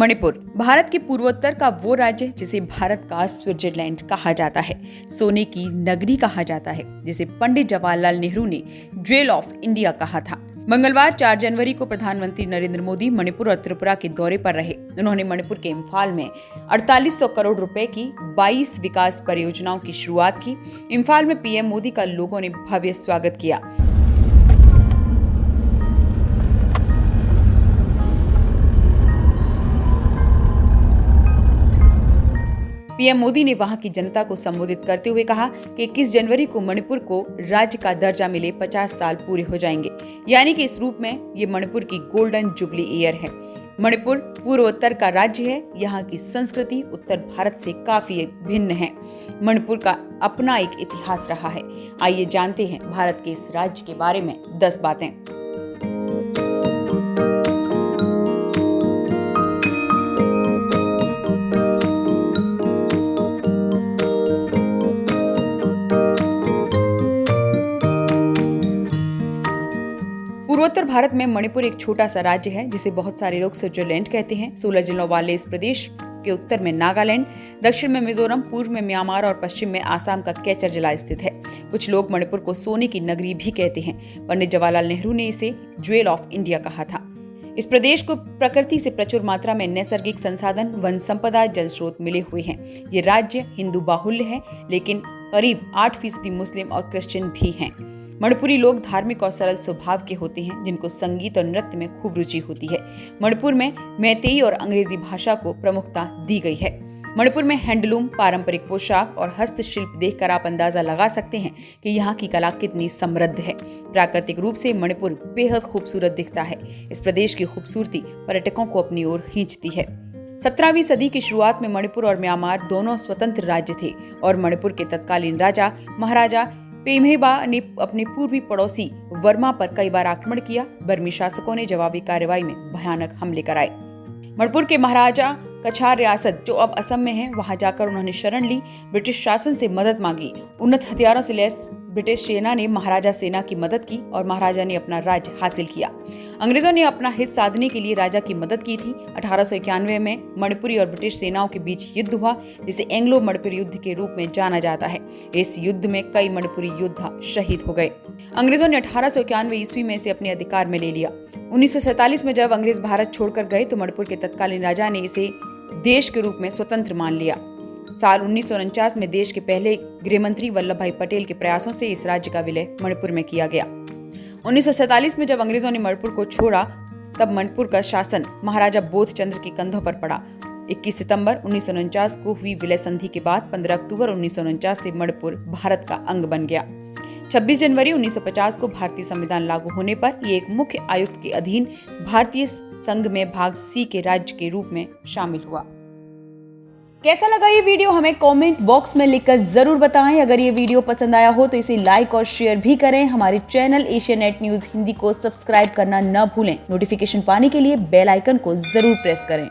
मणिपुर भारत के पूर्वोत्तर का वो राज्य जिसे भारत का स्विट्जरलैंड कहा जाता है, सोने की नगरी कहा जाता है, जिसे पंडित जवाहरलाल नेहरू ने ज्वेल ऑफ इंडिया कहा था। मंगलवार 4 जनवरी को प्रधानमंत्री नरेंद्र मोदी मणिपुर और त्रिपुरा के दौरे पर रहे। उन्होंने मणिपुर के इम्फाल में 4800 करोड़ रुपए की 22 विकास परियोजनाओं की शुरुआत की। इम्फाल में पीएम मोदी का लोगों ने भव्य स्वागत किया। पीएम मोदी ने वहां की जनता को संबोधित करते हुए कहा कि 21 जनवरी को मणिपुर को राज्य का दर्जा मिले 50 साल पूरे हो जाएंगे, यानी कि इस रूप में ये मणिपुर की गोल्डन जुबली ईयर है। मणिपुर पूर्वोत्तर का राज्य है। यहाँ की संस्कृति उत्तर भारत से काफी भिन्न है। मणिपुर का अपना एक इतिहास रहा है। आइए जानते हैं भारत के इस राज्य के बारे में 10 बातें। पूर्वोत्तर भारत में मणिपुर एक छोटा सा राज्य है जिसे बहुत सारे लोग स्विट्जरलैंड कहते हैं। 16 जिलों वाले इस प्रदेश के उत्तर में नागालैंड, दक्षिण में मिजोरम, पूर्व में म्यांमार और पश्चिम में आसाम का कैचर जिला स्थित है। कुछ लोग मणिपुर को सोने की नगरी भी कहते हैं। पंडित जवाहरलाल नेहरू ने इसे ज्वेल ऑफ इंडिया कहा था। इस प्रदेश को प्रकृति से प्रचुर मात्रा में नैसर्गिक संसाधन, वन संपदा, जल स्रोत मिले हुए हैं। ये राज्य हिंदू बाहुल्य है, लेकिन करीब 8% मुस्लिम और क्रिश्चियन भी हैं। मणिपुरी लोग धार्मिक और सरल स्वभाव के होते हैं, जिनको संगीत और नृत्य में खूब रुचि होती है। मणिपुर में मैतेई और अंग्रेजी भाषा को प्रमुखता दी गई है। मणिपुर में हैंडलूम, पारंपरिक पोशाक और हस्तशिल्प देखकर आप अंदाजा लगा सकते हैं कि यहाँ की कला कितनी समृद्ध है। प्राकृतिक रूप से मणिपुर बेहद खूबसूरत दिखता है। इस प्रदेश की खूबसूरती पर्यटकों को अपनी ओर खींचती है। 17वीं सदी की शुरुआत में मणिपुर और म्यांमार दोनों स्वतंत्र राज्य थे और मणिपुर के तत्कालीन राजा महाराजा पेम्हेबा ने अपने पूर्वी पड़ोसी वर्मा पर कई बार आक्रमण किया। बर्मी शासकों ने जवाबी कार्रवाई में भयानक हमले कराए। मणिपुर के महाराजा कछार रियासत, जो अब असम में है, वहां जाकर उन्होंने शरण ली, ब्रिटिश शासन से मदद मांगी। उन्नत हथियारों से लैस ब्रिटिश सेना ने महाराजा सेना की मदद की और महाराजा ने अपना राज्य हासिल किया। अंग्रेजों ने अपना हित साधने के लिए राजा की मदद की थी। 1891 में मणिपुरी और ब्रिटिश सेनाओं के बीच युद्ध हुआ, जिसे एंग्लो मणिपुरी युद्ध के रूप में जाना जाता है। इस युद्ध में कई मणिपुरी योद्धा शहीद हो गए। अंग्रेजों ने 1891 ईस्वी में इसे अपने अधिकार में ले लिया। 1947 में जब अंग्रेज भारत छोड़कर गए तो मणिपुर के तत्कालीन राजा ने इसे देश के रूप में स्वतंत्र मान लिया। साल 1949 में देश के पहले गृहमंत्री वल्लभ भाई पटेल के प्रयासों से इस राज्य का विलय मणिपुर में किया गया। 1947 में जब अंग्रेजों ने मणिपुर को छोड़ा, तब मणिपुर का शासन महाराजा बोधचंद्र के कंधों पर पड़ा। 21 सितंबर 1949 को हुई विलय संधि के बाद 15 अक्टूबर 1949 से मणिपुर भारत का अंग बन गया। 26 जनवरी 1950 को भारतीय संविधान लागू होने पर ये एक मुख्य आयुक्त के अधीन भारतीय संघ में भाग सी के राज्य के रूप में शामिल हुआ। कैसा लगा ये वीडियो हमें कमेंट बॉक्स में लिखकर जरूर बताएं। अगर ये वीडियो पसंद आया हो तो इसे लाइक और शेयर भी करें। हमारे channel Asia net news Hindi को सब्सक्राइब करना न भूलें। नोटिफिकेशन पाने के लिए बेल आइकन को जरूर प्रेस करें।